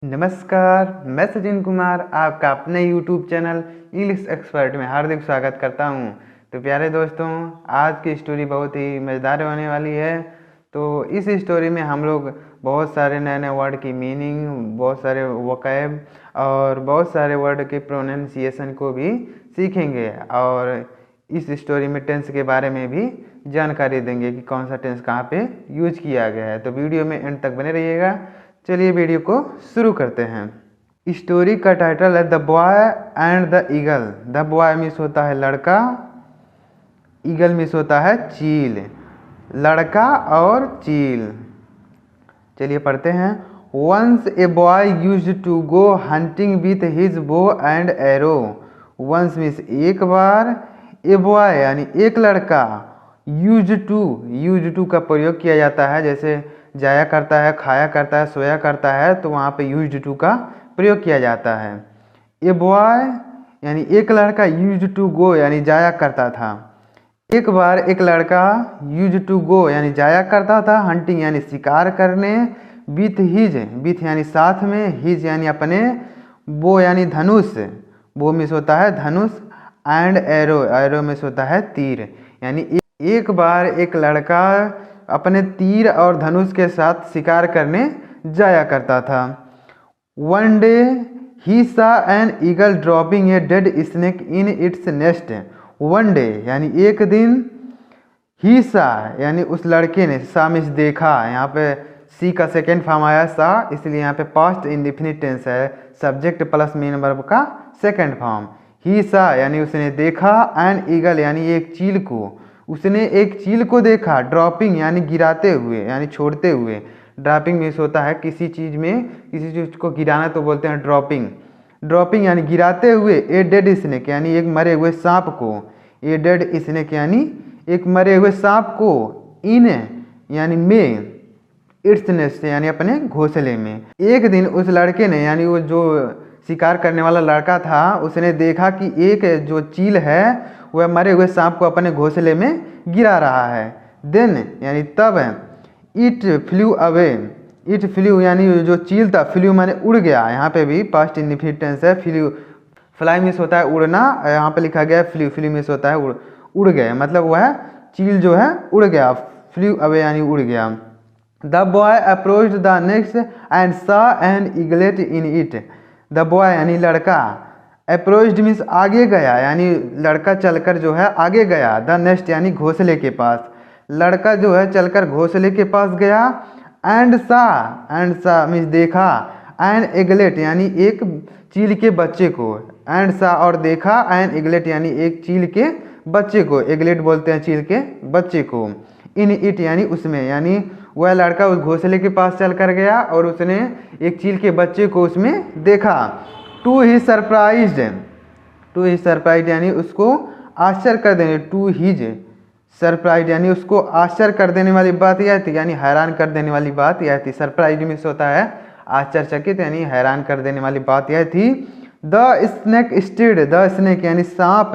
नमस्कार, मैं सचिन कुमार आपका अपने YouTube चैनल इंग्लिश एक्सपर्ट में हार्दिक स्वागत करता हूं। तो प्यारे दोस्तों, आज की स्टोरी बहुत ही मज़ेदार होने वाली है। तो इस स्टोरी में हम लोग बहुत सारे नए नए वर्ड की मीनिंग, बहुत सारे वोकैब और बहुत सारे वर्ड के प्रोनाउंसिएशन को भी सीखेंगे और इस स्टोरी में टेंस के बारे में भी जानकारी देंगे कि कौन सा टेंस कहाँ पे यूज किया गया है। तो वीडियो में एंड तक बने रहिएगा। चलिए वीडियो को शुरू करते हैं। स्टोरी का टाइटल है the boy and the eagle. The boy miss होता है लड़का, ईगल मिस होता है चील, लड़का और चील। चलिए पढ़ते हैं। Once a boy used to go hunting with his bow and arrow. Once means एक बार, ए बॉय यानी एक लड़का, यूज्ड टू का प्रयोग किया जाता है जैसे जाया करता है, खाया करता है, सोया करता है, तो वहाँ पे यूज्ड टू का प्रयोग किया जाता है। ए बॉय यानी एक लड़का, यूज्ड टू गो यानी जाया करता था। एक बार एक लड़का यूज्ड टू गो यानी जाया करता था, हंटिंग यानी शिकार करने, विथ यानी साथ में, हिज यानी अपने, बो यानी धनुष, बो मिस होता है धनुष, एंड एरो, एरो मिस होता है तीर। यानी एक बार एक लड़का अपने तीर और धनुष के साथ शिकार करने जाया करता था। वन डे ही सा an eagle dropping a dead snake in its nest. One day यानी एक दिन, ही सा यानी उस लड़के ने, सा मिस देखा, यहाँ पे सी का सेकेंड फॉर्म आया सा, इसलिए यहाँ पे पास्ट इंडेफिनिट टेंस है, सब्जेक्ट प्लस मेन वर्ब का सेकेंड फॉर्म। ही सा यानी उसने देखा, एन ईगल यानी एक चील को, उसने एक चील को देखा, ड्रॉपिंग यानी गिराते हुए यानी छोड़ते हुए। ड्रॉपिंग मीन्स होता है किसी चीज़ में, किसी चीज़ को गिराना तो बोलते हैं ड्रॉपिंग। ड्रॉपिंग यानी गिराते हुए, ए डेड स्नेक यानी एक मरे हुए सांप को, ए डेड स्नेक यानी एक मरे हुए सांप को, इन यानी में, इट्स नेस्ट यानी अपने घोंसले में। एक दिन उस लड़के ने यानी वो जो शिकार करने वाला लड़का था, उसने देखा कि एक जो चील है वह मरे हुए सांप को अपने घोंसले में गिरा रहा है। देन यानी तब, it flu away, it flu यानी जो चील था, फ्लू माने उड़ गया, यहाँ पे भी पास्ट इंडेफिनिट टेंस है। फ्लू, फ्लाई मिस होता है उड़ना, यहाँ पे लिखा गया फ्लू, फ्लू मिस होता है उड़ गया, मतलब वह चील जो है उड़ गया, फ्लू अवे यानी उड़ गया। The boy approached the nest and saw an eaglet in it. The boy यानी लड़का, अप्रोच्ड मीन्स आगे गया, यानी लड़का चलकर जो है आगे गया, द नेस्ट यानी घोंसले के पास, लड़का जो है चलकर घोंसले के पास गया। एंड सा मीन्स देखा, एन एगलेट यानी एक चील के बच्चे को, एंड सा और देखा, एन एगलेट यानी एक चील के बच्चे को, एगलेट बोलते हैं चील के बच्चे को। इन इट यानी उसमें, यानी वह लड़का उस घोंसले के पास चल कर गया और उसने एक चील के बच्चे को उसमें देखा। टू ही सरप्राइज यानी उसको आश्चर्य कर देने, टू हीज सरप्राइज यानी उसको आश्चर्य कर देने वाली बात यह थी, यानी हैरान कर देने वाली बात यह थी। सरप्राइज मिस होता है आश्चर्यचकित यानी हैरान कर देने वाली बात यह थी। द स्नेक स्टिड, द स्नेक यानी सांप,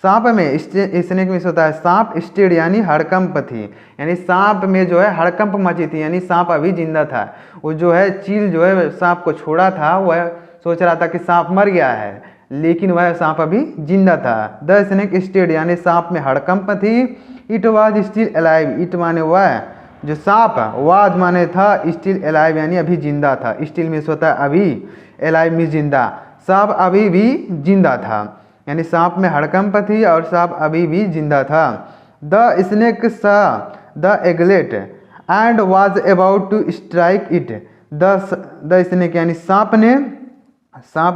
सांप में स्नेक मिस होता है सांप, स्टिड यानी हड़कंप थी, यानी सांप में जो है हड़कंप मची थी, यानी सांप अभी जिंदा था। वो जो है चील जो है सांप को छोड़ा था, वह सोच रहा था कि सांप मर गया है, लेकिन वह सांप अभी जिंदा था। द स्नेक स्टिड यानी सांप में हड़कंप थी। It was still alive, it माने वह जो सांप, वाज माने था, स्टिल अलाइव यानी अभी जिंदा था, स्टिल मिस होता है अभी, अलाइव मिस जिंदा, सांप अभी भी जिंदा था, यानी सांप में हड़कंप थी और सांप अभी भी जिंदा था। The snake saw the eaglet and was about to strike it. The snake यानी सांप ने सा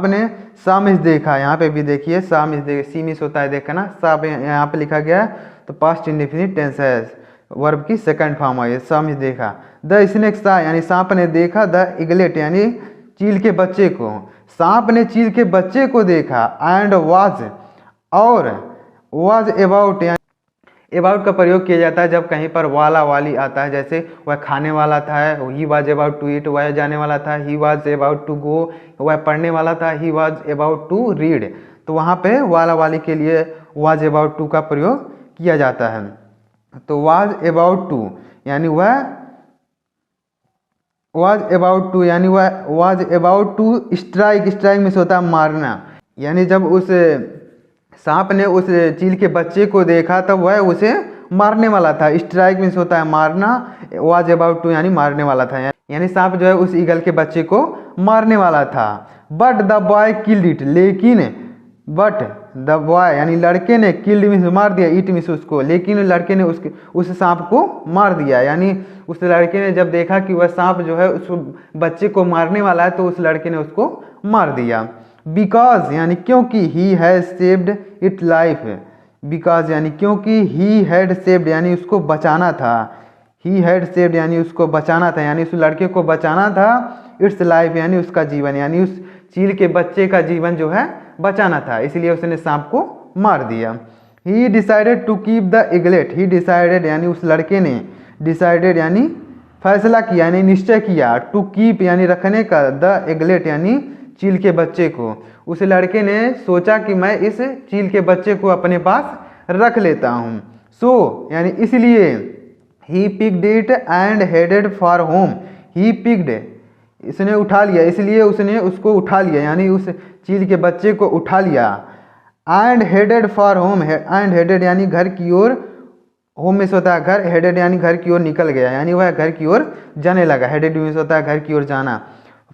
मिस देखा, यहाँ पे भी देखिए सा मिस देखा, सी मिस होता है देखना, सा यहाँ पे लिखा गया तो पास्ट इंडेफिनिट टेंस है, वर्ब की सेकंड फॉर्म है, सा मिस देखा। द स्नेक सा यानी सांप ने देखा, द इगलेट यानी चील के बच्चे को, सांप ने चील के बच्चे को देखा। एंड वाज और वाज अबाउट, यानी अबाउट का प्रयोग किया जाता है जब कहीं पर वाला वाली आता है, जैसे वह खाने वाला था, he was about to eat, वह जाने वाला था, he was about to go, वह पढ़ने वाला था, he was about to read, तो वहाँ पे वाला वाली के लिए वाज अबाउट टू का प्रयोग किया जाता है। तो वाज अबाउट टू यानी वह वाज अबाउट टू यानी वह was about to strike, strike means होता है मारना, यानी जब उस सांप ने उस चील के बच्चे को देखा तब वह उसे मारने वाला था। स्ट्राइक मीन्स होता है मारना, वाज अबाउट टू यानी मारने वाला था, यानी सांप जो है उस ईगल के बच्चे को मारने वाला था। But the boy killed it, लेकिन बट द बॉय यानी लड़के ने किल्ड मीन्स मार दिया, इट मीन्स उसको, लेकिन लड़के ने उस सांप को मार दिया, यानी उस लड़के ने जब देखा कि वह सांप जो है उस बच्चे को मारने वाला है तो उस लड़के ने उसको मार दिया। बिकॉज यानी क्योंकि he has saved it life, because यानी क्योंकि ही हैड सेव्ड यानी उसको बचाना था, ही हैड सेव्ड यानी उसको बचाना था, यानी उस लड़के को बचाना था, इट्स लाइफ यानी उसका जीवन, यानी उस चील के बच्चे का जीवन जो है बचाना था, इसलिए उसने सांप को मार दिया। He decided to keep the eaglet, he decided यानी उस लड़के ने, डिसाइडेड यानी फैसला किया यानी निश्चय किया, टू कीप यानी रखने का, द इगलेट यानी चील के बच्चे को, उस लड़के ने सोचा कि मैं इस चील के बच्चे को अपने पास रख लेता हूँ। सो यानी इसलिए he picked it and headed for home, he picked इसने उठा लिया, इसलिए उसने उसको उठा लिया, यानी उस चील के बच्चे को उठा लिया। And headed for home, and headed यानी घर की ओर, होम में होता है घर, हेडेड यानी घर की ओर निकल गया, यानी वह घर की ओर जाने लगा, हेडेड मीन्स होता है घर की ओर जाना,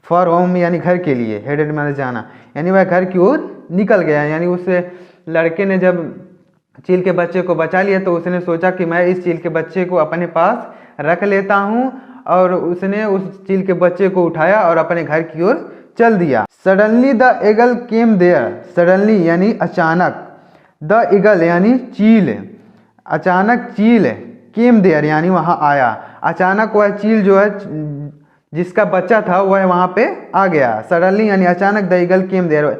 फॉर होम यानी घर के लिए, हेडेड माने जाना, यानी वह घर की ओर निकल गया, यानी उस लड़के ने जब चील के बच्चे को बचा लिया तो उसने सोचा कि मैं इस चील के बच्चे को अपने पास रख लेता हूँ, और उसने उस चील के बच्चे को उठाया और अपने घर की ओर चल दिया। Suddenly the eagle came there, suddenly यानी अचानक, द ईगल यानी चील, अचानक चील, केम देयर यानी वहाँ आया, अचानक वह चील जो है जिसका बच्चा था वह वहाँ पे आ गया। सडनली यानी अचानक, द ईगल केम देयर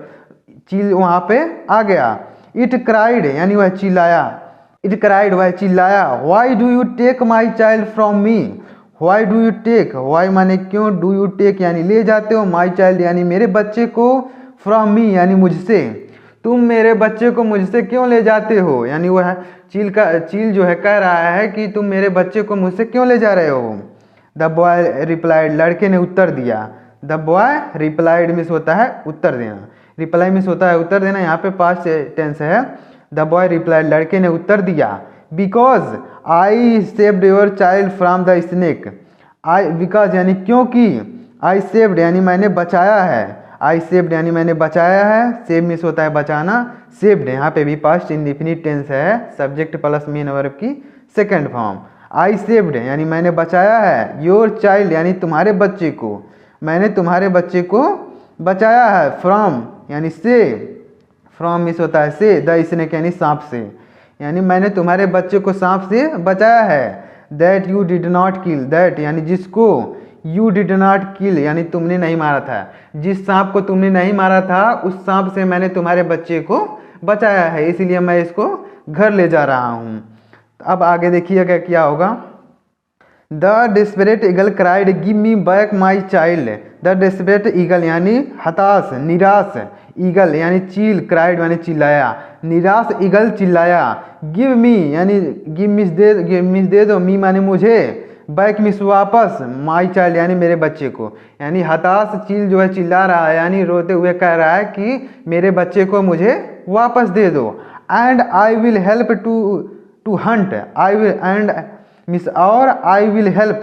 चील वहाँ पे आ गया। इट क्राइड यानी वह चिल्लाया, इट क्राइड वह चिल्लाया, why do you take my child from me, why do you take, why माने क्यों, डू यू टेक यानी ले जाते हो, माई चाइल्ड यानी मेरे बच्चे को, फ्रॉम मी यानी मुझसे, तुम मेरे बच्चे को मुझसे क्यों ले जाते हो, यानी वह चील जो है कह रहा है कि तुम मेरे बच्चे को मुझसे क्यों ले जा रहे हो। द बॉय रिप्लाइड लड़के ने उत्तर दिया, द बॉय रिप्लाइड मीन्स होता है उत्तर देना, रिप्लाई मीन्स होता है उत्तर देना, यहाँ पे पास्ट टेंस है। द बॉय रिप्लाइड लड़के ने उत्तर दिया, because I saved your child from the snake, I because यानी क्योंकि, आई सेव्ड यानी मैंने बचाया है, आई सेव्ड यानी मैंने बचाया है, सेव मीन्स होता है बचाना, सेव्ड यहाँ पे भी पास्ट इंडेफिनिट टेंस है, सब्जेक्ट प्लस मेन वर्ब की सेकेंड फॉर्म। आई सेव्ड यानी मैंने बचाया है, योर चाइल्ड यानी तुम्हारे बच्चे को, मैंने तुम्हारे बच्चे को बचाया है, फ्रॉम यानी से, फ्रॉम मीन्स होता है से, द स्नेक यानी सांप से, यानी मैंने तुम्हारे बच्चे को सांप से बचाया है। That you did not kill, that यानी जिसको, यू डिड नॉट किल यानी तुमने नहीं मारा था, जिस सांप को तुमने नहीं मारा था उस सांप से मैंने तुम्हारे बच्चे को बचाया है, इसलिए मैं इसको घर ले जा रहा हूँ। अब आगे देखिएगा क्या होगा। The desperate eagle cried give me back my child, the desperate eagle यानी हताश निराश, ईगल यानी चील, क्राइड यानी चिल्लाया, निराश ईगल चिल्लाया, गिव मी यानी गिव मिस दे दो, मी माने मुझे, बैक मिस वापस, माई चाइल्ड यानी मेरे बच्चे को, यानी हताश चील जो है चिल्ला रहा है, यानी रोते हुए कह रहा है कि मेरे बच्चे को मुझे वापस दे दो। And I will help to hunt, I will and means और आई विल हेल्प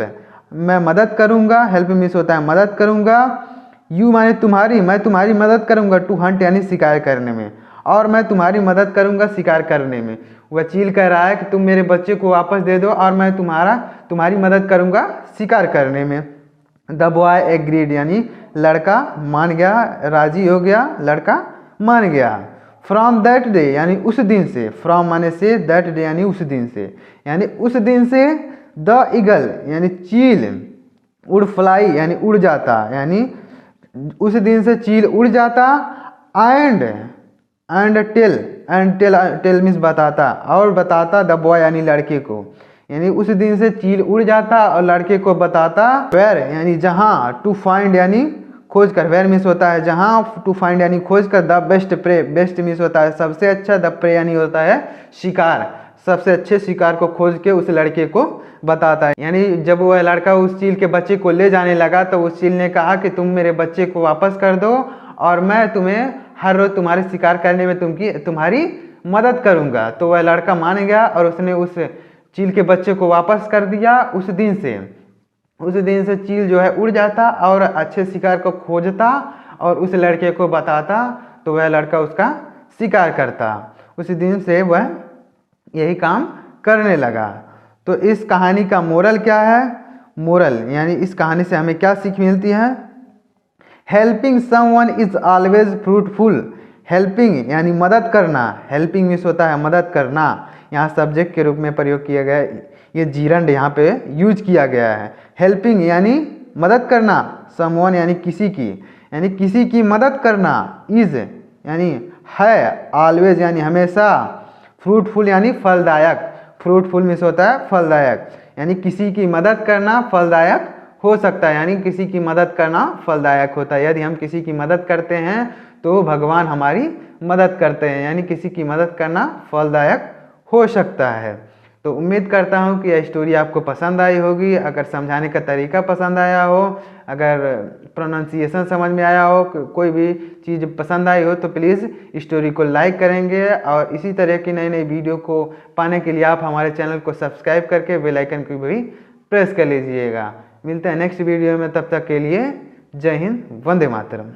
मैं मदद करूंगा, हेल्प मिस होता है मदद करूंगा, यू माने तुम्हारी, मैं तुम्हारी मदद करूंगा, टू हंट यानी शिकार करने में, और मैं तुम्हारी मदद करूंगा शिकार करने में। वह चील कह रहा है कि तुम मेरे बच्चे को वापस दे दो और मैं तुम्हारी मदद करूंगा शिकार करने में। द बॉय एग्रीड यानी लड़का मान गया, राजी हो गया, लड़का मान गया। फ्रॉम दैट डे यानी उस दिन से, फ्रॉम माने से, दैट डे यानी उस दिन से, यानी उस दिन से द ईगल यानी चील, उड़ फ्लाई यानी उड़ जाता, यानी उस दिन से चील उड़ जाता, एंड टेल मीन्स बताता, और बताता द बॉय यानी लड़के को, यानी उस दिन से चील उड़ जाता और लड़के को बताता, वेयर यानी जहाँ, टू फाइंड यानी खोज कर, वेयर मीन्स होता है जहाँ, टू फाइंड यानी खोज कर, the best prey, best means होता है सबसे अच्छा, द प्रे यानी होता है शिकार, सबसे अच्छे शिकार को खोज के उस लड़के को बताता है। यानी जब वह लड़का उस चील के बच्चे को ले जाने लगा तो उस चील ने कहा कि तुम मेरे बच्चे को वापस कर दो और मैं तुम्हें हर रोज तुम्हारे शिकार करने में तुम्हारी मदद करूंगा। तो वह लड़का मान गया और उसने उस चील के बच्चे को वापस कर दिया। उस दिन से चील जो है उड़ जाता और अच्छे शिकार को खोजता और उस लड़के को बताता, तो वह लड़का उसका शिकार करता। उस दिन से वह यही काम करने लगा। तो इस कहानी का मोरल क्या है? मोरल यानी इस कहानी से हमें क्या सीख मिलती है? Helping someone is always fruitful. Helping यानी मदद करना, हेल्पिंग मीन्स होता है मदद करना, यहाँ सब्जेक्ट के रूप में प्रयोग किया गया है, ये जीरंड यहाँ पे यूज किया गया है। हेल्पिंग यानी मदद करना, समवन यानी किसी की मदद करना, इज यानी है, ऑलवेज यानी हमेशा, फ्रूटफुल यानी फलदायक, फ्रूटफुल मीन्स होता है फलदायक, यानी किसी की मदद करना फलदायक हो सकता है, यानी किसी की मदद करना फलदायक होता है। यदि हम किसी की मदद करते हैं तो भगवान हमारी मदद करते हैं, यानी किसी की मदद करना फलदायक हो सकता है। तो उम्मीद करता हूँ कि यह स्टोरी आपको पसंद आई होगी। अगर समझाने का तरीका पसंद आया हो, अगर प्रोनाउंसिएशन समझ में आया हो, कोई भी चीज़ पसंद आई हो तो प्लीज़ स्टोरी को लाइक करेंगे। और इसी तरह की नई नई वीडियो को पाने के लिए आप हमारे चैनल को सब्सक्राइब करके बेल आइकन को भी प्रेस कर लीजिएगा। मिलते हैं नेक्स्ट वीडियो में, तब तक के लिए जय हिंद, वंदे मातरम।